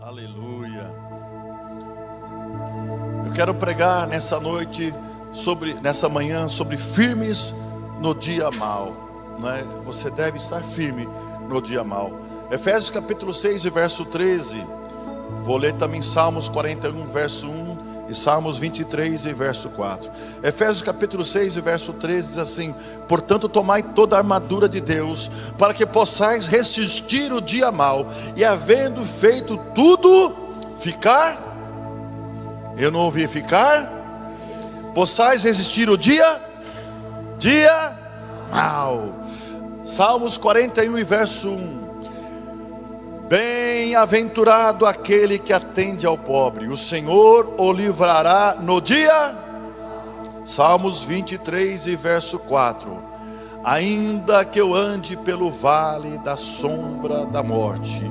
Aleluia. Eu quero pregar nessa noite, nessa manhã, sobre firmes no dia mau, né? Você deve estar firme no dia mau. Efésios capítulo 6 e verso 13. Vou ler também Salmos 41 verso 1 e Salmos 23 e verso 4. Efésios capítulo 6 e verso 13 diz assim: portanto tomai toda a armadura de Deus, para que possais resistir o dia mau, e havendo feito tudo, ficar. Eu não ouvi ficar. Possais resistir o dia mau. Salmos 41 e verso 1. Bem-aventurado aquele que atende ao pobre, o Senhor o livrará no dia. Salmos 23 e verso 4. Ainda que eu ande pelo vale da sombra da morte,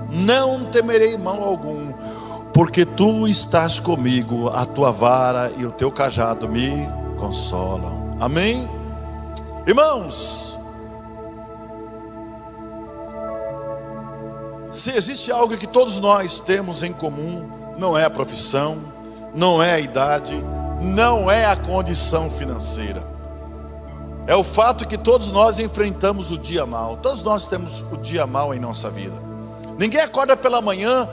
não temerei mal algum, porque tu estás comigo, a tua vara e o teu cajado me consolam. Amém? Irmãos, se existe algo que todos nós temos em comum, não é a profissão, não é a idade, não é a condição financeira. É o fato que todos nós enfrentamos o dia mau. Todos nós temos o dia mau em nossa vida. Ninguém acorda pela manhã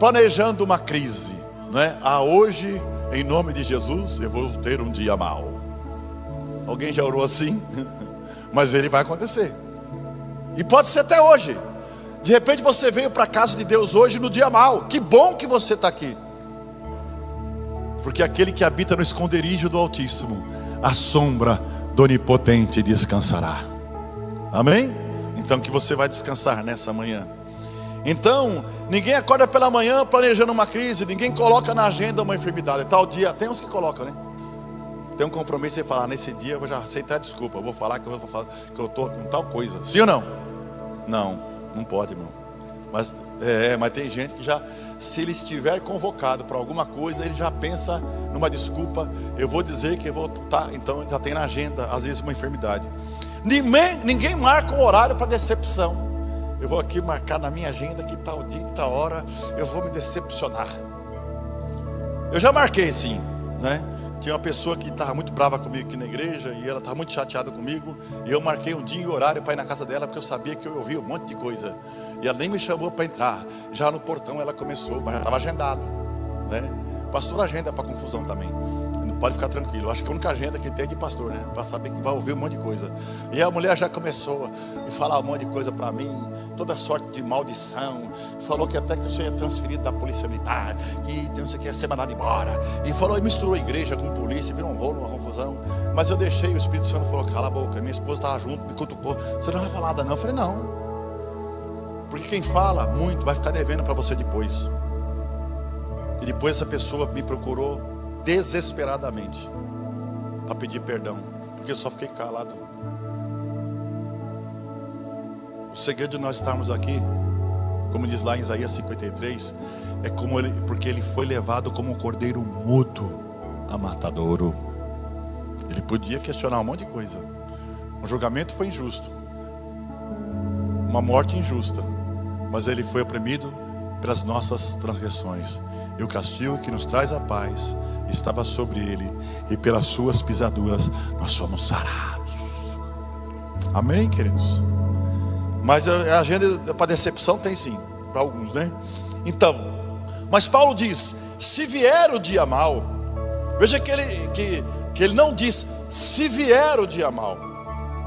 planejando uma crise, né? Hoje, em nome de Jesus, eu vou ter um dia mau. Alguém já orou assim? Mas ele vai acontecer. E pode ser até hoje. De repente você veio para a casa de Deus hoje no dia mau. Que bom que você está aqui. Porque aquele que habita no esconderijo do Altíssimo, a sombra do Onipotente descansará. Amém? Então que você vai descansar nessa manhã. Então, ninguém acorda pela manhã planejando uma crise. Ninguém coloca na agenda uma enfermidade. Tal dia, tem uns que colocam, né? Tem um compromisso de falar, nesse dia eu vou já aceitar a desculpa. Eu vou falar que eu estou com tal coisa. Sim ou não? Não pode, irmão. Mas tem gente que já, se ele estiver convocado para alguma coisa, ele já pensa numa desculpa. Eu vou dizer que eu vou estar, então já tem na agenda, às vezes, uma enfermidade. Ninguém marca um horário para decepção. Eu vou aqui marcar na minha agenda que tal dia, tal hora eu vou me decepcionar. Eu já marquei sim, né? Tinha uma pessoa que estava muito brava comigo aqui na igreja, e ela estava muito chateada comigo, e eu marquei um dia e horário para ir na casa dela, porque eu sabia que eu ouvia um monte de coisa, e ela nem me chamou para entrar. Já no portão ela começou, mas já estava agendado, né? Pastor agenda para confusão também, não pode ficar tranquilo. Eu acho que a única agenda que tem é de pastor, né? Para saber que vai ouvir um monte de coisa. E a mulher já começou a falar um monte de coisa para mim, toda sorte de maldição. Falou que até que eu seria transferido da polícia militar, que não sei o que, ia ser mandado embora. E falou, e misturou a igreja com polícia, virou um rolo, uma confusão. Mas eu deixei, o Espírito Santo falou, cala a boca. Minha esposa estava junto, me cutucou. Você não vai falar nada não? Eu falei, não. Porque quem fala muito vai ficar devendo para você depois. E depois essa pessoa me procurou desesperadamente para pedir perdão, porque eu só fiquei calado. O segredo de nós estarmos aqui, como diz lá em Isaías 53, é porque ele foi levado como um cordeiro mudo a matadouro. Ele podia questionar um monte de coisa. O julgamento foi injusto, uma morte injusta, mas ele foi oprimido pelas nossas transgressões, e o castigo que nos traz a paz estava sobre ele, e pelas suas pisaduras nós somos sarados. Amém, queridos? Mas a agenda para decepção tem sim, para alguns, né? Então, mas Paulo diz, se vier o dia mau, veja que ele não diz se vier o dia mau,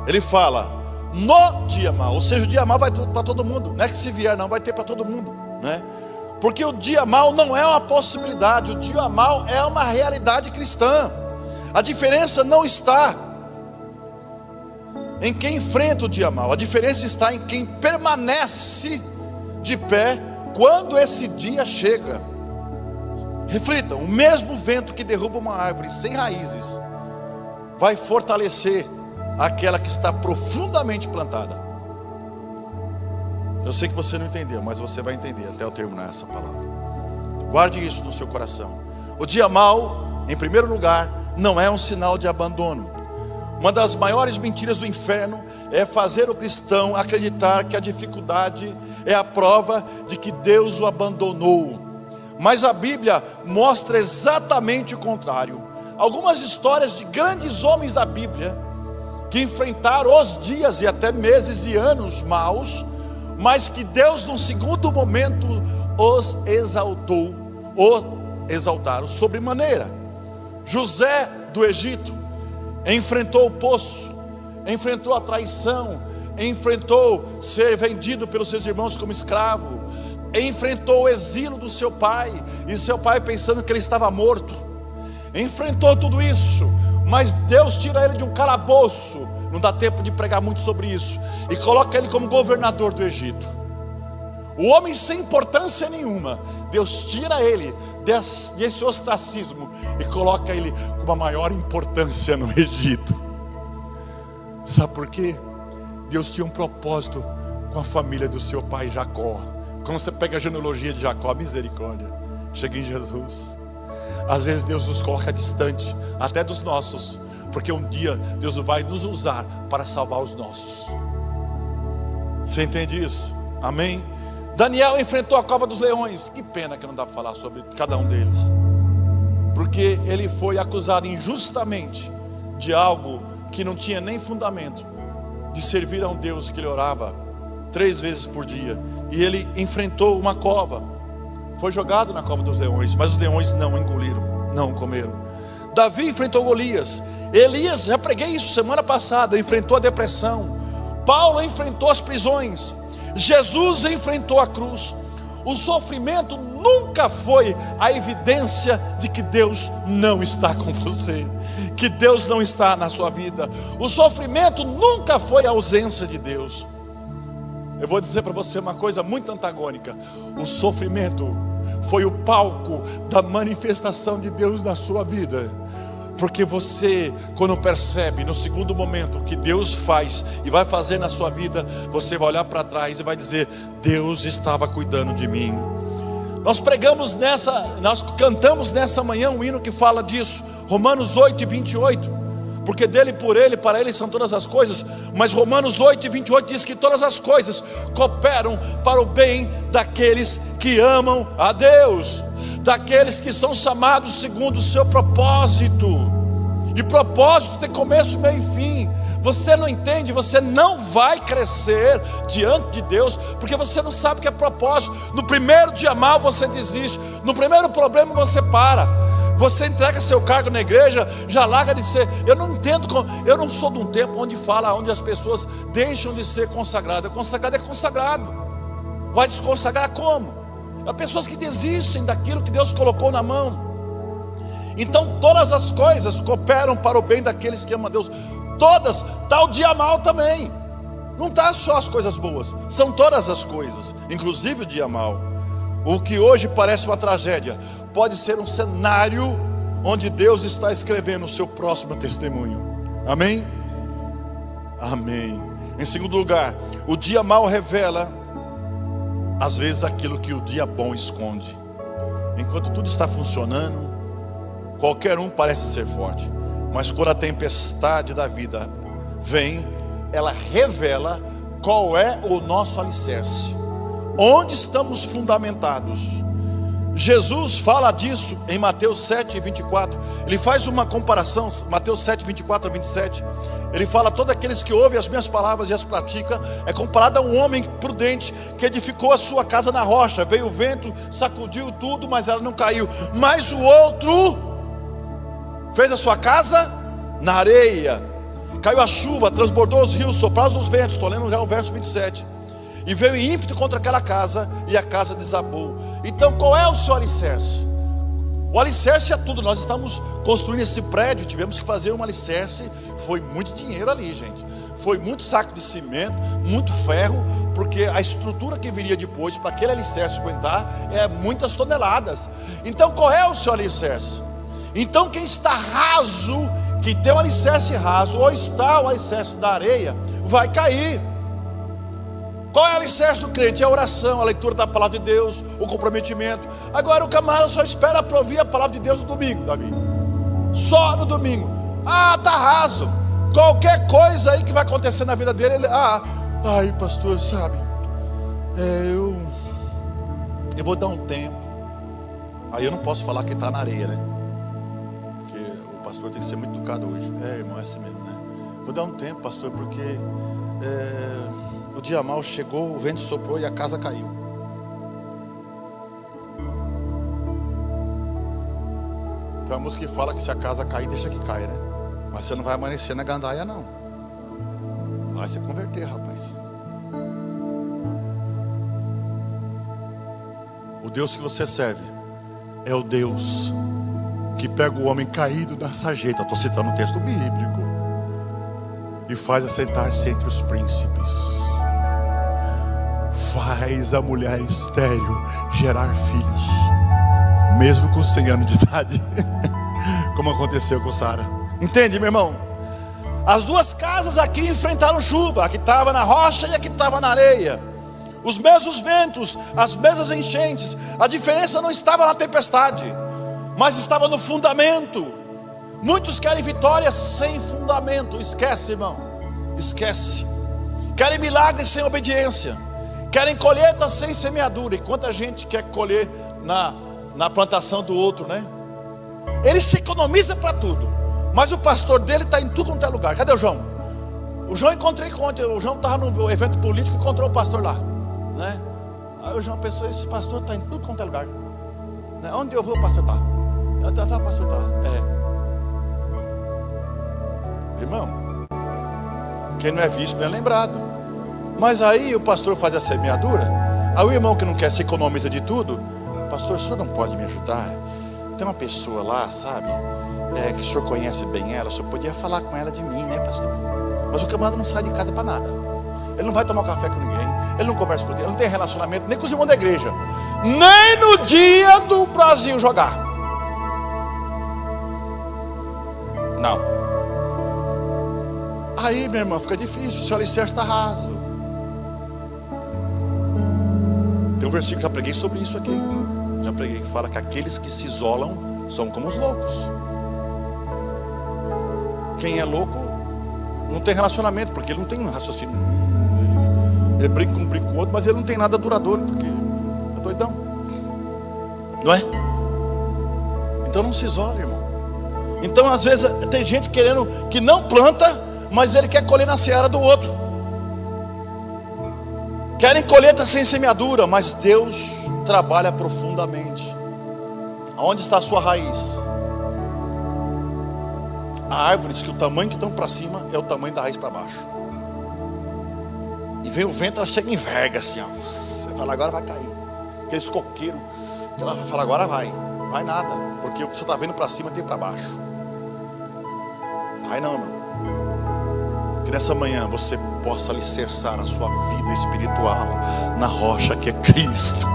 ele fala no dia mau, ou seja, o dia mau vai ter para todo mundo. Não é que se vier não, vai ter para todo mundo, né? Porque o dia mau não é uma possibilidade, o dia mau é uma realidade cristã. A diferença não está em quem enfrenta o dia mau, a diferença está em quem permanece de pé quando esse dia chega. Reflitam, o mesmo vento que derruba uma árvore sem raízes vai fortalecer aquela que está profundamente plantada. Eu sei que você não entendeu, mas você vai entender até eu terminar essa palavra. Guarde isso no seu coração. O dia mau, em primeiro lugar, não é um sinal de abandono. Uma das maiores mentiras do inferno é fazer o cristão acreditar que a dificuldade é a prova de que Deus o abandonou. Mas a Bíblia mostra exatamente o contrário. Algumas histórias de grandes homens da Bíblia que enfrentaram os dias e até meses e anos maus, mas que Deus num segundo momento os exaltaram sobremaneira. José do Egito enfrentou o poço, enfrentou a traição, enfrentou ser vendido pelos seus irmãos como escravo, enfrentou o exílio do seu pai, e seu pai pensando que ele estava morto, enfrentou tudo isso, mas Deus tira ele de um calabouço, não dá tempo de pregar muito sobre isso, e coloca ele como governador do Egito. O homem sem importância nenhuma, Deus tira ele desse ostracismo e coloca ele com uma maior importância no Egito. Sabe por quê? Deus tinha um propósito com a família do seu pai Jacó. Quando você pega a genealogia de Jacó, misericórdia, chega em Jesus. Às vezes Deus nos coloca distante, até dos nossos, porque um dia Deus vai nos usar para salvar os nossos. Você entende isso? Amém? Daniel enfrentou a cova dos leões. Que pena que não dá para falar sobre cada um deles, porque ele foi acusado injustamente de algo que não tinha nem fundamento, de servir a um Deus que ele orava 3 vezes por dia. E ele enfrentou uma cova, foi jogado na cova dos leões, mas os leões não engoliram, não comeram. Davi enfrentou Golias. Elias, já preguei isso semana passada, enfrentou a depressão. Paulo enfrentou as prisões. Jesus enfrentou a cruz. O sofrimento nunca foi a evidência de que Deus não está com você, que Deus não está na sua vida. O sofrimento nunca foi a ausência de Deus. Eu vou dizer para você uma coisa muito antagônica: o sofrimento foi o palco da manifestação de Deus na sua vida. Porque você, quando percebe no segundo momento o que Deus faz e vai fazer na sua vida, você vai olhar para trás e vai dizer: Deus estava cuidando de mim. Nós cantamos nessa manhã um hino que fala disso, Romanos 8:28. Porque dele, por ele, para ele são todas as coisas. Mas Romanos 8:28 diz que todas as coisas cooperam para o bem daqueles que amam a Deus, daqueles que são chamados segundo o seu propósito. E propósito tem começo, meio e fim. Você não entende, você não vai crescer diante de Deus, porque você não sabe o que é propósito. No primeiro dia mal você desiste, no primeiro problema você para. Você entrega seu cargo na igreja, já larga de ser. Eu não entendo, eu não sou de um tempo onde as pessoas deixam de ser consagradas. Consagrado é consagrado. Vai desconsagrar como? Há pessoas que desistem daquilo que Deus colocou na mão. Então todas as coisas cooperam para o bem daqueles que amam a Deus. Todas, está o dia mal também. Não está só as coisas boas, são todas as coisas, inclusive o dia mal. O que hoje parece uma tragédia pode ser um cenário onde Deus está escrevendo o seu próximo testemunho. Amém? Amém. Em segundo lugar, o dia mal revela às vezes aquilo que o dia bom esconde. Enquanto tudo está funcionando, qualquer um parece ser forte, mas quando a tempestade da vida vem, ela revela qual é o nosso alicerce, onde estamos fundamentados. Jesus fala disso em Mateus 7:24. Ele faz uma comparação, Mateus 7:24 a 27. Ele fala: todos aqueles que ouvem as minhas palavras e as praticam, é comparado a um homem prudente que edificou a sua casa na rocha. Veio o vento, sacudiu tudo, mas ela não caiu. Mas o outro fez a sua casa na areia. Caiu a chuva, transbordou os rios, sopraram os ventos. Estou lendo já o verso 27. E veio ímpeto contra aquela casa, e a casa desabou. Então qual é o seu alicerce? O alicerce é tudo. Nós estamos construindo esse prédio, tivemos que fazer um alicerce. Foi muito dinheiro ali, gente. Foi muito saco de cimento, muito ferro, porque a estrutura que viria depois para aquele alicerce aguentar é muitas toneladas. Então qual é o seu alicerce? Então quem está raso, que tem um alicerce raso, ou está o alicerce da areia, vai cair. Qual é o alicerce do crente? É a oração, a leitura da palavra de Deus, o comprometimento. Agora o camarada só espera para ouvir a palavra de Deus no domingo, Davi. Só no domingo. Tá raso. Qualquer coisa aí que vai acontecer na vida dele, ai pastor, sabe, eu vou dar um tempo. Aí eu não posso falar que está na areia, né? Porque o pastor tem que ser muito educado hoje. Irmão, é assim mesmo, né? Vou dar um tempo, pastor, porque o dia mau chegou, o vento soprou e a casa caiu. Tem uma música que fala que se a casa cair, deixa que caia, né? Mas você não vai amanhecer na gandaia, não. Vai se converter, rapaz. O Deus que você serve é o Deus que pega o homem caído da sarjeta, estou citando um texto bíblico, e faz assentar-se entre os príncipes, faz a mulher estéril gerar filhos, mesmo com 100 anos de idade, como aconteceu com Sara. Entende, meu irmão? As duas casas aqui enfrentaram chuva, a que estava na rocha e a que estava na areia, os mesmos ventos, as mesmas enchentes. A diferença não estava na tempestade, mas estava no fundamento. Muitos querem vitória sem fundamento. Esquece, irmão, esquece. Querem milagres sem obediência, querem colheita sem semeadura. E quanta gente quer colher na plantação do outro, né? Ele se economiza para tudo, mas o pastor dele está em tudo quanto é lugar. Cadê o João? O João encontrei ontem. O João estava no evento político e encontrou o pastor lá, né? Aí o João pensou: esse pastor está em tudo quanto é lugar, né? Onde eu vou, o pastor está. O pastor está. Irmão, quem não é visto não é lembrado. Mas aí o pastor faz a semeadura. Aí o irmão que não quer se economiza de tudo: pastor, o senhor não pode me ajudar? Tem uma pessoa lá, sabe, que o senhor conhece bem ela, o senhor podia falar com ela de mim, né, pastor? Mas o camarada não sai de casa para nada. Ele não vai tomar café com ninguém, ele não conversa com ninguém, ele não tem relacionamento nem com os irmãos da igreja, nem no dia do Brasil jogar. Não. Aí, meu irmão, fica difícil, o seu alicerce está raso. Tem um versículo, já preguei sobre isso aqui. Já preguei, que fala que aqueles que se isolam são como os loucos. Quem é louco não tem relacionamento, porque ele não tem um raciocínio. Ele brinca com o outro, mas ele não tem nada duradouro, porque é doidão, não é? Então não se isole, irmão. Então às vezes tem gente querendo, que não planta, mas ele quer colher na seara do outro. Querem colheita sem semeadura, mas Deus trabalha profundamente. Aonde está a sua raiz? A árvore diz que o tamanho que estão para cima é o tamanho da raiz para baixo. E vem o vento, ela chega em verga assim, ó. Você fala: agora vai cair. Aqueles coqueiros, ela fala: agora vai. Vai nada, porque o que você está vendo para cima tem para baixo. Cai não, irmão. Que nessa manhã você possa alicerçar a sua vida espiritual na rocha que é Cristo.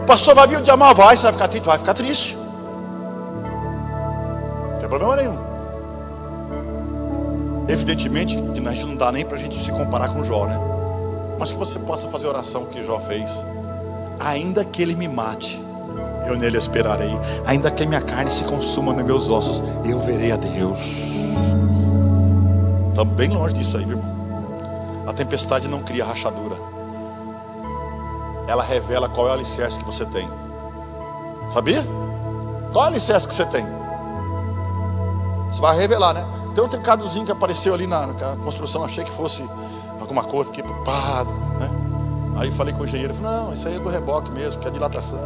Pastor, vai vir o dia mal? Vai. Você vai ficar triste? Vai ficar triste. Não tem problema nenhum. Evidentemente que a gente não dá nem para a gente se comparar com Jó, né? Mas que você possa fazer a oração que Jó fez: ainda que ele me mate, eu nele esperarei. Ainda que a minha carne se consuma nos meus ossos, eu verei a Deus. Estamos bem longe disso aí, irmão. A tempestade não cria rachadura, ela revela qual é o alicerce que você tem. Sabia? Qual é o alicerce que você tem? Você vai revelar, né? Tem um trincadozinho que apareceu ali na construção, achei que fosse alguma coisa, fiquei preocupado, né? Aí falei com o engenheiro, ele falou: não, isso aí é do reboque mesmo, que é dilatação,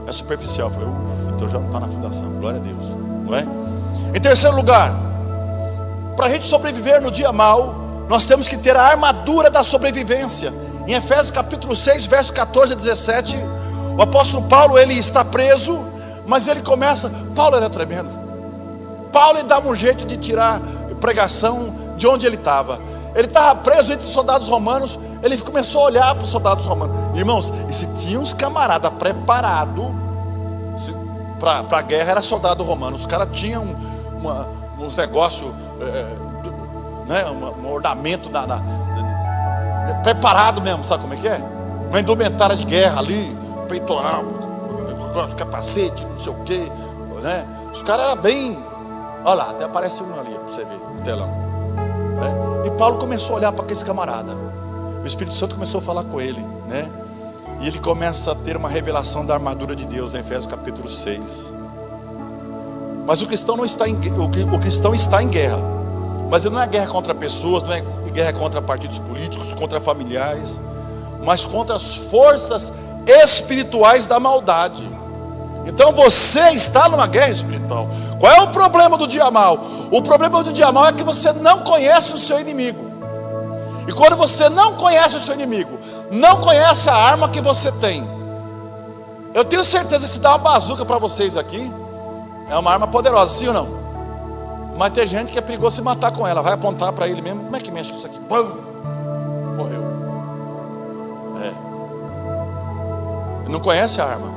é superficial. Eu falei: então já não está na fundação, glória a Deus, não é? Em terceiro lugar, para a gente sobreviver no dia mau, nós temos que ter a armadura da sobrevivência. Em Efésios capítulo 6, verso 14 a 17, o apóstolo Paulo, ele está preso, mas ele começa. Paulo era tremendo. Paulo, ele dava um jeito de tirar pregação de onde ele estava. Ele estava preso entre os soldados romanos. Ele começou a olhar para os soldados romanos. Irmãos, e se tinha uns camaradas preparados para a guerra, era soldado romano. Os caras tinham uns negócios, né, um ornamento preparado mesmo, sabe como é que é? Uma indumentária de guerra ali, peitoral, capacete, não sei o que, né? Os caras eram bem. Olha lá, até aparece um ali para você ver no telão, né? E Paulo começou a olhar para aquele camarada. O Espírito Santo começou a falar com ele, né? E ele começa a ter uma revelação da armadura de Deus, em Efésios capítulo 6. Mas o cristão não está o cristão está em guerra. Mas ele não é guerra contra pessoas, não é guerra contra partidos políticos, contra familiares, mas contra as forças espirituais da maldade. Então você está numa guerra espiritual. Qual é o problema do dia mal? O problema do dia mal é que você não conhece o seu inimigo. E quando você não conhece o seu inimigo, não conhece a arma que você tem, eu tenho certeza que se dá uma bazuca para vocês aqui, é uma arma poderosa, sim ou não? Mas tem gente que é perigoso se matar com ela. Vai apontar para ele mesmo. Como é que mexe com isso aqui? Pum! Morreu. Não conhece a arma.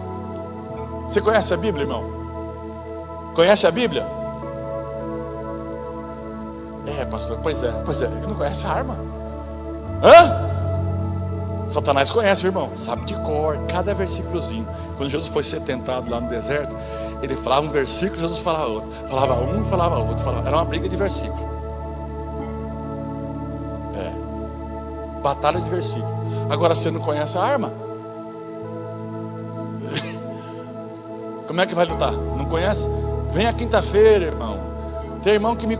Você conhece a Bíblia, irmão? Conhece a Bíblia? Pastor, pois é. Ele não conhece a arma. Satanás conhece, irmão. Sabe de cor, cada versículozinho. Quando Jesus foi ser tentado lá no deserto, ele falava um versículo, Jesus falava outro. Falava um, falava outro. Era uma briga de versículo. Batalha de versículo. Agora você não conhece a arma? Como é que vai lutar? Não conhece? Vem a quinta-feira, irmão. Tem irmão que me...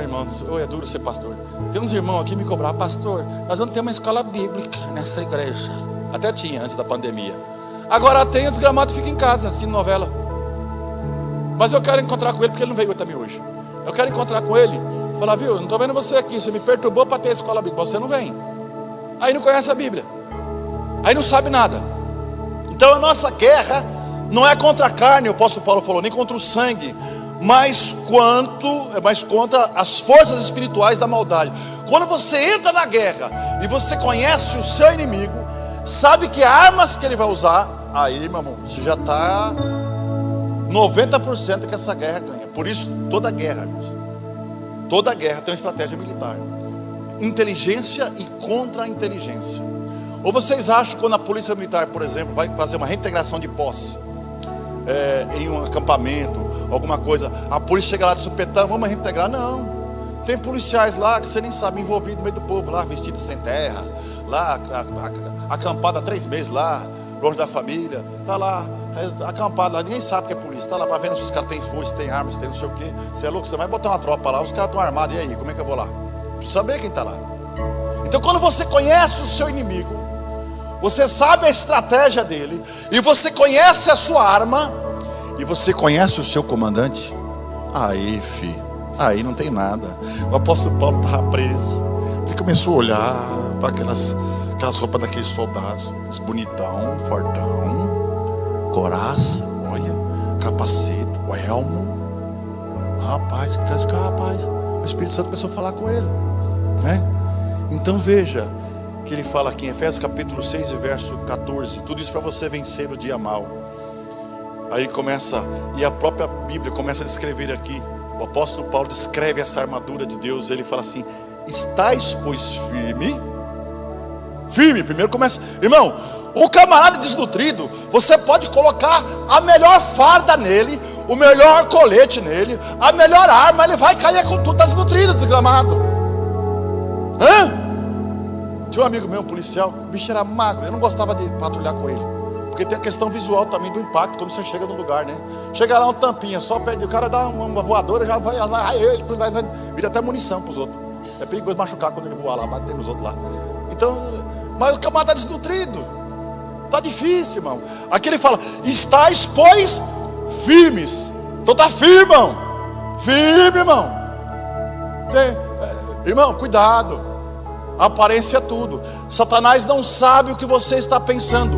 irmão, é duro ser pastor. Tem uns irmãos aqui que me cobraram: pastor, nós vamos ter uma escola bíblica nessa igreja. Até tinha antes da pandemia. Agora tem, o desgramado fica em casa, assistindo novela. Mas eu quero encontrar com ele, porque ele não veio também hoje. Eu quero encontrar com ele. Falar: viu, não estou vendo você aqui. Você me perturbou para ter a escola bíblica, você não vem. Aí não conhece a Bíblia. Aí não sabe nada. Então a nossa guerra não é contra a carne, o apóstolo Paulo falou, nem contra o sangue, mas contra as forças espirituais da maldade. Quando você entra na guerra e você conhece o seu inimigo, sabe que armas que ele vai usar, aí, meu irmão, você já está 90% que essa guerra ganha. Por isso, toda guerra, irmãos, toda guerra tem uma estratégia militar: inteligência e contra-inteligência. Ou vocês acham que quando a polícia militar, por exemplo, vai fazer uma reintegração de posse em um acampamento, alguma coisa, a polícia chega lá de supetão: vamos reintegrar? Não. Tem policiais lá que você nem sabe, envolvido no meio do povo lá, vestido sem terra, lá acampado há 3 meses lá, longe da família, tá lá acampado lá, ninguém sabe que é polícia, tá lá para ver se os caras têm foice, tem armas, tem não sei o que. Você é louco? Você vai botar uma tropa lá, os caras estão armados, e aí, como é que eu vou lá? Preciso saber quem está lá. Então quando você conhece o seu inimigo, você sabe a estratégia dele, e você conhece a sua arma, e você conhece o seu comandante, aí não tem nada. O apóstolo Paulo estava preso, ele começou a olhar para aquelas roupas daqueles soldados, os bonitão, fortão, coraça, olha, capacete, o elmo. Rapaz, o Espírito Santo começou a falar com ele, né? Então veja que ele fala aqui em Efésios capítulo 6 e verso 14, tudo isso para você vencer o dia mal. Aí começa, e a própria Bíblia começa a descrever aqui, o apóstolo Paulo descreve essa armadura de Deus. Ele fala assim: estáis, pois, firme. Primeiro começa, irmão, o camarada desnutrido, você pode colocar a melhor farda nele, o melhor colete nele, a melhor arma, ele vai cair com tudo, está desnutrido, desgramado. Tinha um amigo meu, um policial, o bicho era magro, eu não gostava de patrulhar com ele, porque tem a questão visual também do impacto quando você chega no lugar, né? Chega lá um tampinha, só pede, o cara dá uma voadora, já vai lá, ele vira até munição para os outros. É perigoso machucar quando ele voar lá, bater nos outros lá. Então, mas o camarada está desnutrido, está difícil, irmão. Aqui ele fala: estáis, pois, firmes. Então está firme, irmão. Firme, irmão. Irmão, cuidado. A aparência é tudo. Satanás não sabe o que você está pensando.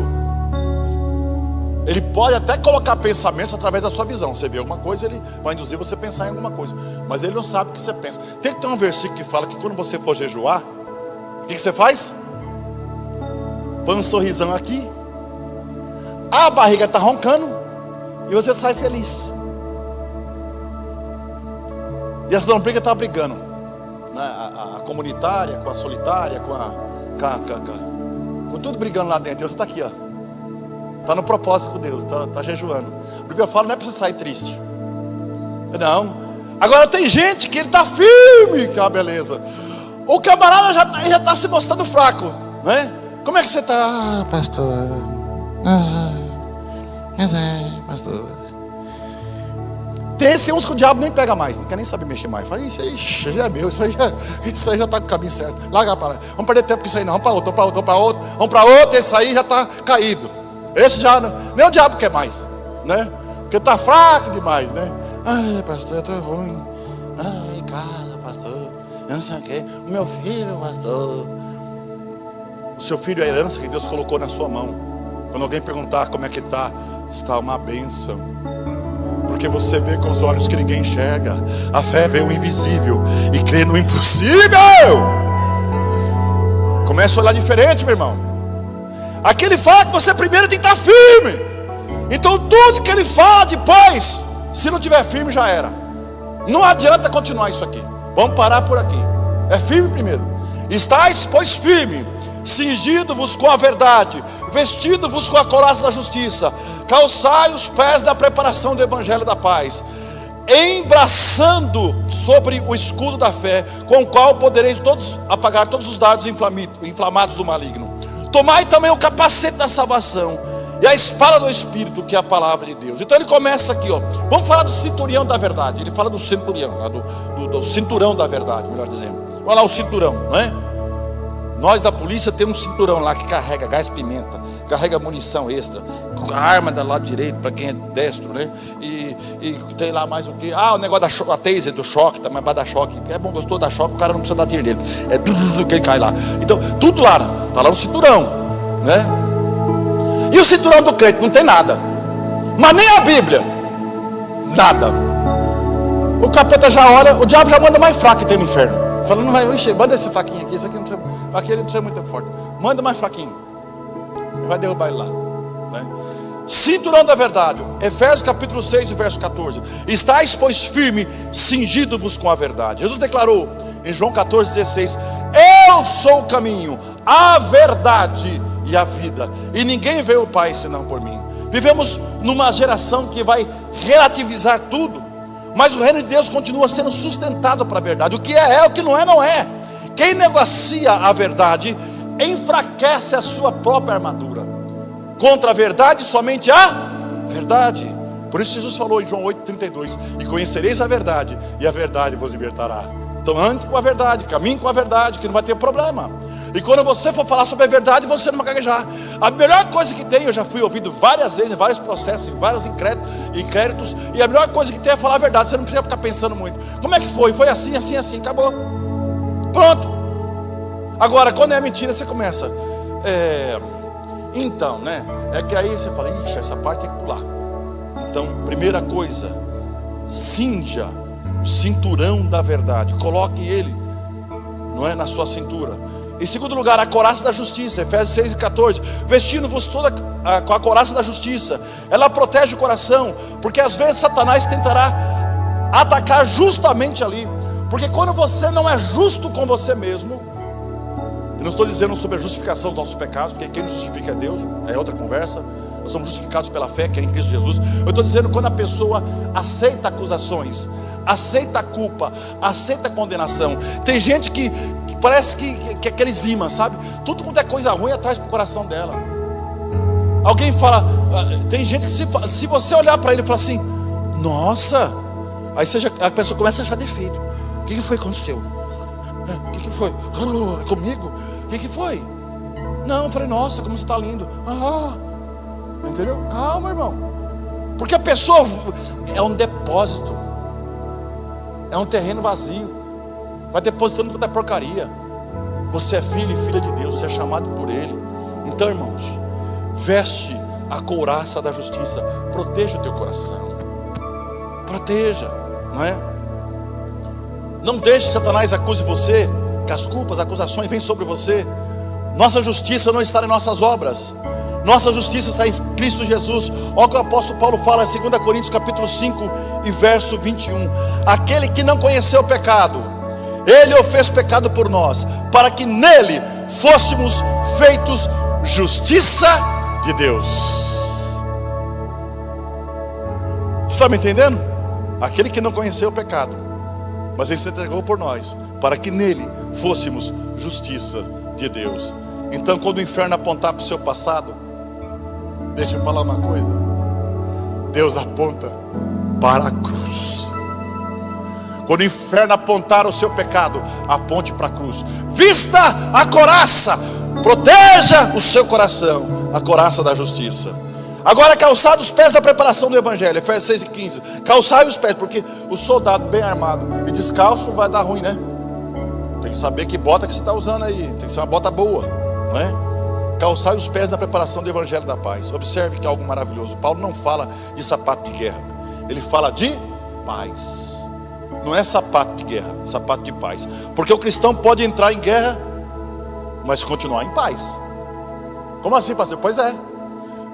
Ele pode até colocar pensamentos através da sua visão. Você vê alguma coisa, ele vai induzir você a pensar em alguma coisa, mas ele não sabe o que você pensa. Tem que ter um versículo que fala que quando você for jejuar, o que você faz? Põe um sorrisão aqui, a barriga está roncando e você sai feliz. E essa lombriga está brigando, né? A comunitária com a solitária, com tudo brigando lá dentro. E você está aqui, ó. Está no propósito com Deus, está jejuando. A Bíblia fala: não é para você sair triste. Não. Agora tem gente que ele está firme, que é uma beleza. O camarada já está se mostrando fraco, né? Como é que você está? Pastor, Pastor. Tem uns que o diabo nem pega mais, não quer nem saber mexer mais. Fala, isso aí já é meu, isso aí já está com o caminho certo. Larga para lá. Vamos perder tempo com isso aí não. Vamos para outro, vamos para outro, esse aí já está caído. Esse já, nem o diabo quer mais, né? Porque está fraco demais, né? Ai, pastor, eu estou ruim. Ai, casa, pastor. Eu não sei o quê. O meu filho, pastor. O seu filho é a herança que Deus colocou na sua mão. Quando alguém perguntar como é que está uma bênção. Porque você vê com os olhos que ninguém enxerga. A fé vê o invisível e crê no impossível. Começa a olhar diferente, meu irmão. Aquele fala que você primeiro tem que estar firme. Então tudo que ele fala depois, se não estiver firme, já era. Não adianta continuar isso aqui. Vamos parar por aqui. É firme primeiro. Estais, pois, firme, cingido-vos com a verdade, vestindo-vos com a couraça da justiça, calçai os pés da preparação do evangelho da paz, embraçando sobre o escudo da fé, com o qual podereis todos apagar todos os dardos inflamados do maligno. Tomai também o capacete da salvação e a espada do Espírito, que é a palavra de Deus. Então ele começa aqui, ó. Vamos falar do cinturão da verdade. Ele fala do cinturão, do cinturão da verdade, melhor dizendo. Olha lá o cinturão, não é? Nós da polícia temos um cinturão lá que carrega gás pimenta, carrega munição extra, a arma do lado direito para quem é destro, né? E tem lá mais o que? O negócio da taser, do choque, também vai dar choque. É bom, gostou da choque, o cara não precisa dar tiro nele. É tudo que ele cai lá. Então, tudo lá, está lá no cinturão, né? E o cinturão do crente não tem nada, mas nem a Bíblia, nada. O capeta já olha, o diabo já manda mais fraco que tem no inferno. Falando, não vai, manda esse fraquinho aqui, esse aqui não precisa, aquele não precisa muito forte. Manda mais fraquinho, vai derrubar ele lá, né? Cinturão da verdade, Efésios capítulo 6, verso 14. Estais, pois, firme, cingido-vos com a verdade. Jesus declarou em João 14,16: eu sou o caminho, a verdade e a vida, e ninguém vê o Pai senão por mim. Vivemos numa geração que vai relativizar tudo, mas o reino de Deus continua sendo sustentado para a verdade. O que é, o que não é, não é. Quem negocia a verdade enfraquece a sua própria armadura. Contra a verdade, somente a verdade. Por isso Jesus falou em João 8,32: e conhecereis a verdade, e a verdade vos libertará. Então ande com a verdade, caminhe com a verdade, que não vai ter problema. E quando você for falar sobre a verdade, você não vai gaguejar. A melhor coisa que tem, eu já fui ouvido várias vezes, em vários processos, em vários inquéritos, e a melhor coisa que tem é falar a verdade. Você não precisa ficar pensando muito. Como é que foi? Foi assim, assim, assim, acabou. Pronto. Agora, quando é mentira, você começa. Então, né? É que aí você fala, ixi, essa parte tem que pular. Então, primeira coisa, cinja o cinturão da verdade. Coloque ele, não é, na sua cintura. Em segundo lugar, a couraça da justiça, Efésios 6,14. Vestindo-vos toda com a couraça da justiça. Ela protege o coração, porque às vezes Satanás tentará atacar justamente ali. Porque quando você não é justo com você mesmo, eu não estou dizendo sobre a justificação dos nossos pecados, porque quem nos justifica é Deus, é outra conversa. Nós somos justificados pela fé, que é em Cristo Jesus. Eu estou dizendo quando a pessoa aceita acusações, aceita a culpa, aceita a condenação. Tem gente que parece que é aqueles imãs, sabe? Tudo quanto é coisa ruim atrás pro coração dela. Alguém fala, tem gente que se você olhar para ele e falar assim, nossa, aí a pessoa começa a achar defeito. O que foi que aconteceu? O que foi? Comigo? O que foi? Não, eu falei, nossa, como você está lindo. Entendeu? Calma, irmão. Porque a pessoa é um depósito, é um terreno vazio, vai depositando toda a porcaria. Você é filho e filha de Deus, você é chamado por Ele. Então, irmãos, veste a couraça da justiça, proteja o teu coração, proteja, não é? Não deixe que Satanás acuse você, que as culpas, as acusações vêm sobre você. Nossa justiça não está em nossas obras, nossa justiça está em Cristo Jesus. Olha o que o apóstolo Paulo fala em 2 Coríntios capítulo 5 e verso 21. Aquele que não conheceu o pecado, Ele o fez pecado por nós, para que nele fôssemos feitos justiça de Deus. Você está me entendendo? Aquele que não conheceu o pecado, mas Ele se entregou por nós, para que nele fôssemos justiça de Deus. Então quando o inferno apontar para o seu passado, Deixa eu falar uma coisa. Deus aponta para a cruz. Quando o inferno apontar o seu pecado, aponte para a cruz. Vista a couraça, proteja o seu coração, a couraça da justiça. Agora calçai os pés da preparação do evangelho. Efésios 6:15. Calçai os pés, porque o soldado bem armado e descalço vai dar ruim, né? Tem que saber que bota que você está usando aí. Tem que ser uma bota boa, não é? Calçai os pés na preparação do evangelho da paz. Observe que é algo maravilhoso. Paulo não fala de sapato de guerra. Ele fala de paz. Não é sapato de guerra, sapato de paz. Porque o cristão pode entrar em guerra, mas continuar em paz. Como assim, pastor? Pois é.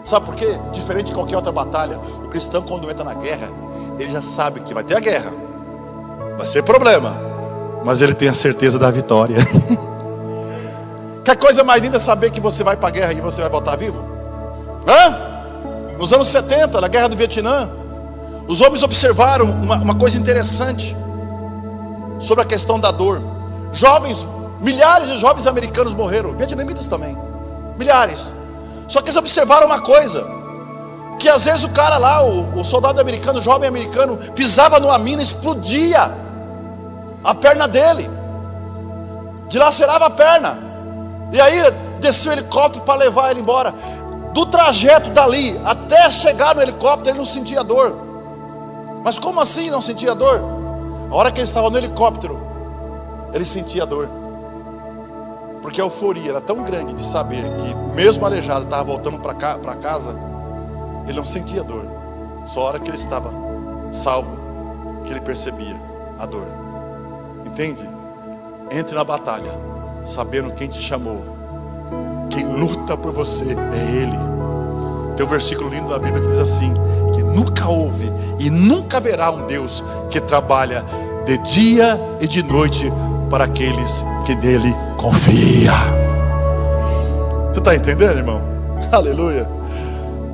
Sabe por quê? Diferente de qualquer outra batalha, o cristão quando entra na guerra, ele já sabe que vai ter a guerra. Vai ser problema, mas ele tem a certeza da vitória. Que coisa mais linda saber que você vai para a guerra e você vai voltar vivo? Nos anos 70, na guerra do Vietnã, os homens observaram uma coisa interessante sobre a questão da dor. Milhares de jovens americanos morreram, vietnamitas também, milhares. Só que eles observaram uma coisa, que às vezes o cara lá, o soldado americano, o jovem americano, pisava numa mina, explodia a perna dele, dilacerava a perna, e aí desceu o helicóptero para levar ele embora. Do trajeto dali até chegar no helicóptero, ele não sentia dor. Mas como assim não sentia dor? A hora que ele estava no helicóptero, ele sentia dor. Porque a euforia era tão grande de saber que mesmo aleijado estava voltando para casa, ele não sentia dor. Só a hora que ele estava salvo que ele percebia a dor. Entende? Entre na batalha sabendo quem te chamou. Quem luta por você é Ele. Tem um versículo lindo da Bíblia que diz assim: que nunca houve e nunca haverá um Deus que trabalha de dia e de noite para aqueles que nele confia. Você está entendendo, irmão? Aleluia.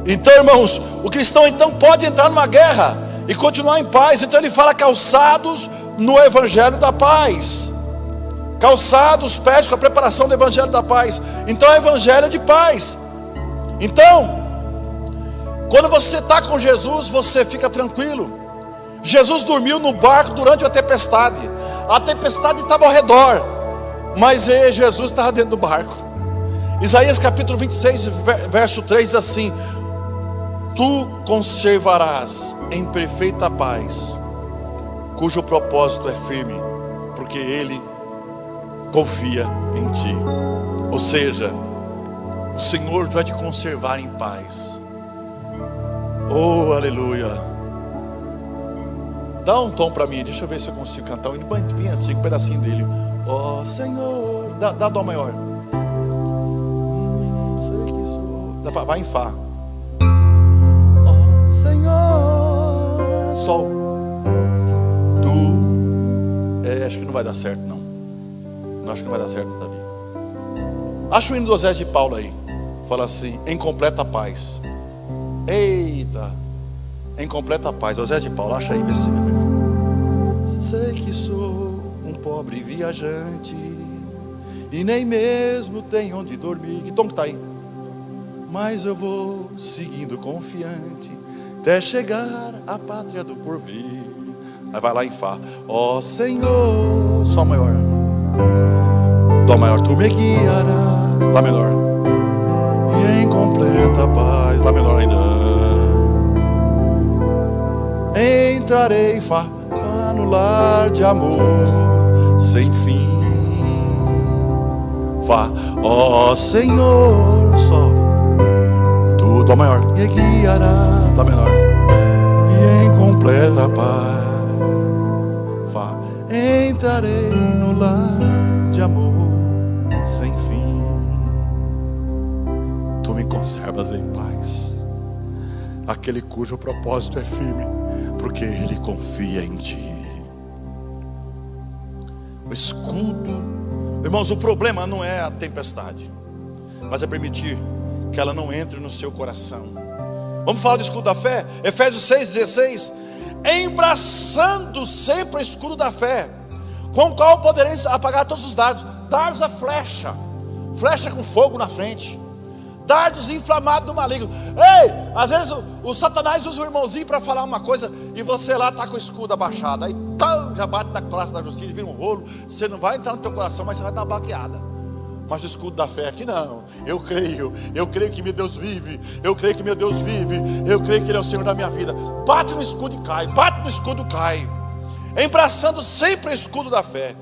Então, irmãos, o cristão então pode entrar numa guerra e continuar em paz. Então ele fala calçados no evangelho da paz. Calçados os pés com a preparação do evangelho da paz. Então é evangelho de paz. Então, quando você está com Jesus, você fica tranquilo. Jesus dormiu no barco durante a tempestade. A tempestade estava ao redor, mas Jesus estava dentro do barco. Isaías capítulo 26, verso 3 diz assim: tu conservarás em perfeita paz, cujo propósito é firme, porque Ele confia em ti. Ou seja, o Senhor vai te conservar em paz. Oh, aleluia. Dá um tom para mim, deixa eu ver se eu consigo cantar um bem antigo, um pedacinho dele. Ó Senhor, dá dó maior. Sei que sou. Vai em Fá. Ó Senhor, Sol. Tu. Acho que não vai dar certo não. Não acho que não vai dar certo, Davi. Acha o hino do Osés de Paulo aí. Fala assim: em completa paz. Eita, em completa paz. Osés de Paulo, acha aí, vê se sei que sou um pobre viajante e nem mesmo tenho onde dormir. Que tom que está aí? Mas eu vou seguindo confiante até chegar à pátria do porvir. Aí vai lá em Fá. Ó Senhor, Sol maior, Dó maior, tu me guiarás. Lá menor, e em completa paz. Lá menor ainda. Entrarei, Fá, no lar de amor sem fim. Fá, ó Senhor, Sol, tu, Dó maior, me guiarás. Lá menor, e em completa paz. Fá, entrarei no lar de amor sem fim. Tu me conservas em paz, aquele cujo propósito é firme, porque Ele confia em ti. O escudo, irmãos, o problema não é a tempestade, mas é permitir que ela não entre no seu coração. Vamos falar do escudo da fé? Efésios 6,16: embraçando sempre o escudo da fé, com o qual podereis apagar todos os dardos. Dardos é flecha, flecha com fogo na frente. dardos inflamados do maligno. Ei, às vezes o Satanás usa o irmãozinho para falar uma coisa e você lá está com o escudo abaixado. Aí já bate na classe da justiça, vira um rolo. Você não vai entrar no teu coração, mas você vai dar uma baqueada. Mas o escudo da fé aqui não. Eu creio que meu Deus vive. Eu creio que meu Deus vive. Eu creio que Ele é o Senhor da minha vida. Bate no escudo e cai. Bate no escudo e cai. Embraçando sempre o escudo da fé,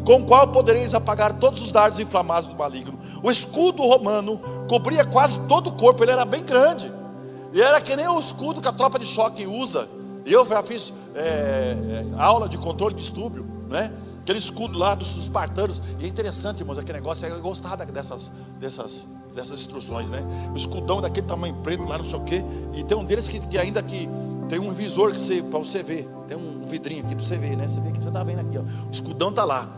com o qual podereis apagar todos os dardos inflamados do maligno. O escudo romano cobria quase todo o corpo. Ele era bem grande. E era que nem o escudo que a tropa de choque usa. Eu já fiz aula de controle de distúrbio, né? Aquele escudo lá dos espartanos. E é interessante, irmãos, aquele negócio. Eu gostava dessas instruções, né? O escudão daquele tamanho preto lá, não sei o quê. E tem um deles que ainda que tem um visor para você ver. Tem um vidrinho aqui para você ver, né? Você vê que você está vendo aqui, ó. O escudão está lá.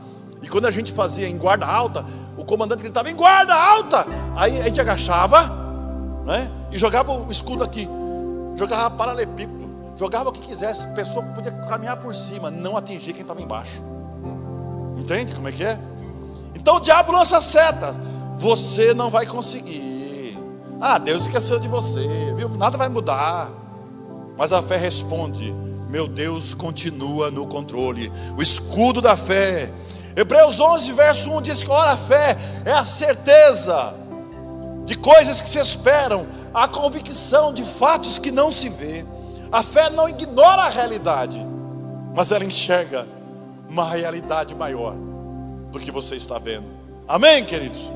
E quando a gente fazia em guarda alta, o comandante gritava: em guarda alta! Aí a gente agachava, né? E jogava o escudo aqui. Jogava paralelepípedo. Jogava o que quisesse. A pessoa podia caminhar por cima, não atingir quem estava embaixo. Entende como é que é? Então o diabo lança seta. Você não vai conseguir. Deus esqueceu de você, viu? Nada vai mudar. Mas a fé responde: meu Deus continua no controle. O escudo da fé. Hebreus 11 verso 1 diz que ora, a fé é a certeza de coisas que se esperam, a convicção de fatos que não se vê. A fé não ignora a realidade, mas ela enxerga uma realidade maior do que você está vendo. Amém, queridos?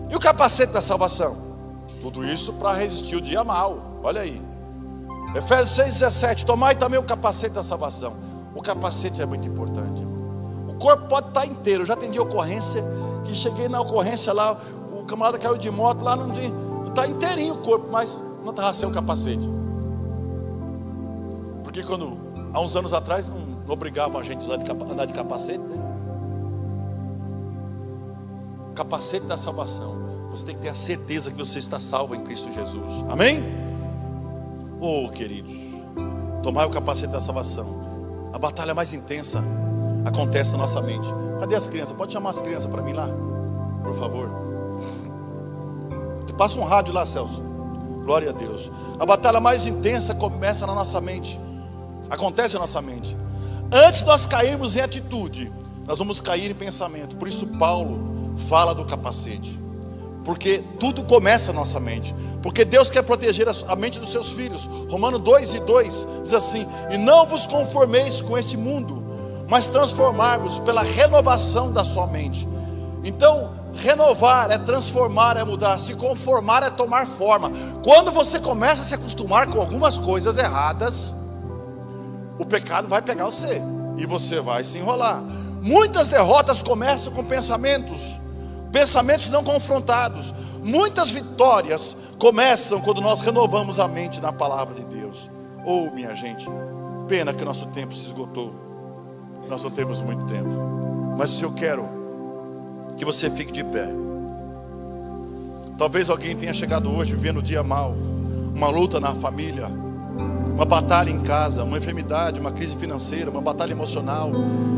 E o capacete da salvação? Tudo isso para resistir o dia mau. Olha aí, Efésios 6,17: tomai também o capacete da salvação. O capacete é muito importante. O corpo pode estar inteiro. Eu já atendi ocorrência, que cheguei na ocorrência lá, o camarada caiu de moto lá, não está inteirinho o corpo, mas não estava sem o capacete. Porque quando, há uns anos atrás, não obrigavam a gente a andar de capacete, né? Capacete da salvação. Você tem que ter a certeza que você está salvo em Cristo Jesus. Amém? Queridos, tomai o capacete da salvação. A batalha mais intensa acontece na nossa mente. Cadê as crianças? Pode chamar as crianças para mim lá, por favor. Passa um rádio lá, Celso. Glória a Deus. A batalha mais intensa começa na nossa mente. Acontece na nossa mente. Antes de nós cairmos em atitude, nós vamos cair em pensamento. Por isso Paulo fala do capacete. Porque tudo começa na nossa mente. Porque Deus quer proteger a mente dos seus filhos. Romanos 2:2 diz assim: e não vos conformeis com este mundo, mas transformar-vos pela renovação da sua mente. Então, renovar é transformar, é mudar. Se conformar é tomar forma. Quando você começa a se acostumar com algumas coisas erradas, o pecado vai pegar você e você vai se enrolar. Muitas derrotas começam com pensamentos não confrontados. Muitas vitórias começam quando nós renovamos a mente na palavra de Deus. Minha gente, pena que nosso tempo se esgotou. Nós não temos muito tempo. Mas se eu quero que você fique de pé. Talvez alguém tenha chegado hoje vivendo o dia mal, uma luta na família, uma batalha em casa, uma enfermidade, uma crise financeira, uma batalha emocional.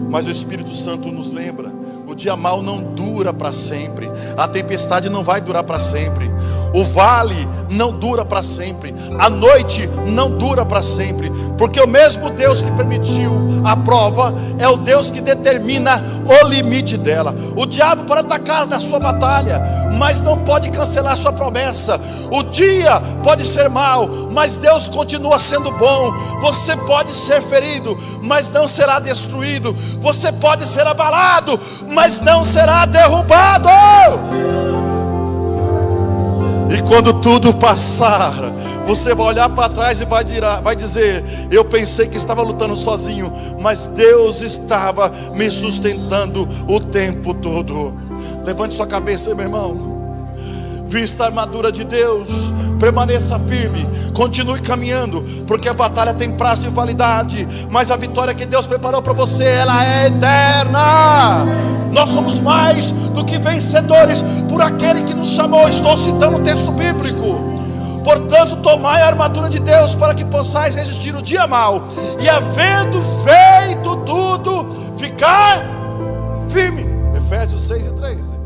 Mas o Espírito Santo nos lembra: o dia mal não dura para sempre. A tempestade não vai durar para sempre. O vale não dura para sempre. A noite não dura para sempre. Porque o mesmo Deus que permitiu a prova é o Deus que determina o limite dela. O diabo pode atacar na sua batalha, mas não pode cancelar sua promessa. O dia pode ser mau, mas Deus continua sendo bom. Você pode ser ferido, mas não será destruído. Você pode ser abalado, mas não será derrubado. E quando tudo passar, você vai olhar para trás e vai dizer: eu pensei que estava lutando sozinho, mas Deus estava me sustentando o tempo todo. Levante sua cabeça, meu irmão. Vista a armadura de Deus, permaneça firme, continue caminhando, porque a batalha tem prazo de validade, mas a vitória que Deus preparou para você, ela é eterna. Nós somos mais do que vencedores por aquele que nos chamou. Estou citando o texto bíblico. Portanto, tomai a armadura de Deus para que possais resistir o dia mau, e havendo feito tudo, ficar firme. Efésios 6:13.